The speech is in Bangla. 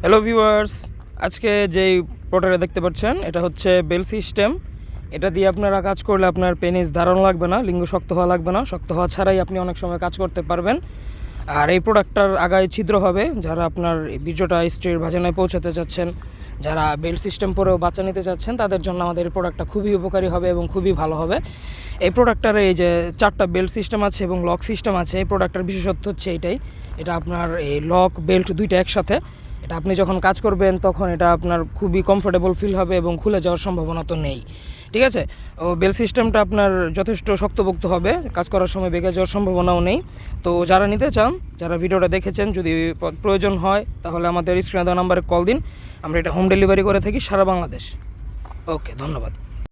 হ্যালো ভিউয়ার্স, আজকে যেই প্রোডাক্টটা দেখতে পাচ্ছেন এটা হচ্ছে বেল সিস্টেম। এটা দিয়ে আপনারা কাজ করলে আপনার পেনিস ধারণ লাগবে না, লিঙ্গ শক্ত হওয়া লাগবে না, শক্ত হওয়া ছাড়াই আপনি অনেক সময় কাজ করতে পারবেন। আর এই প্রোডাক্টটার আগায় ছিদ্র হবে, যারা আপনার বীর্যটা স্ত্রীর ভাজনায় পৌঁছাতে চাচ্ছেন, যারা বেল সিস্টেম পরেও বাচ্চা নিতে চাচ্ছেন, তাদের জন্য আমাদের এই প্রোডাক্টটা খুবই উপকারী হবে এবং খুবই ভালো হবে। এই প্রোডাক্টটার এই যে 4টা বেল্ট সিস্টেম আছে এবং লক সিস্টেম আছে। এই প্রোডাক্টটার বিশেষত্ব হচ্ছে এইটাই, এটা আপনার এই লক বেল্ট দুইটা একসাথে। এটা আপনি যখন কাজ করবেন তখন এটা আপনার খুবই কমফোর্টেবল ফিল হবে এবং খুলে যাওয়ার সম্ভাবনা তো নেই। ঠিক আছে, ও বেল সিস্টেমটা আপনার যথেষ্ট শক্তপোক্ত হবে, কাজ করার সময় বেঁকে যাওয়ার সম্ভাবনাও নেই। তো যারা নিতে চান, যারা ভিডিওটা দেখেছেন, যদি প্রয়োজন হয় তাহলে আমাদের স্ক্রিনে দেওয়া নাম্বারে কল দিন। আমরা এটা হোম ডেলিভারি করে থাকি সারা বাংলাদেশ। ওকে, ধন্যবাদ।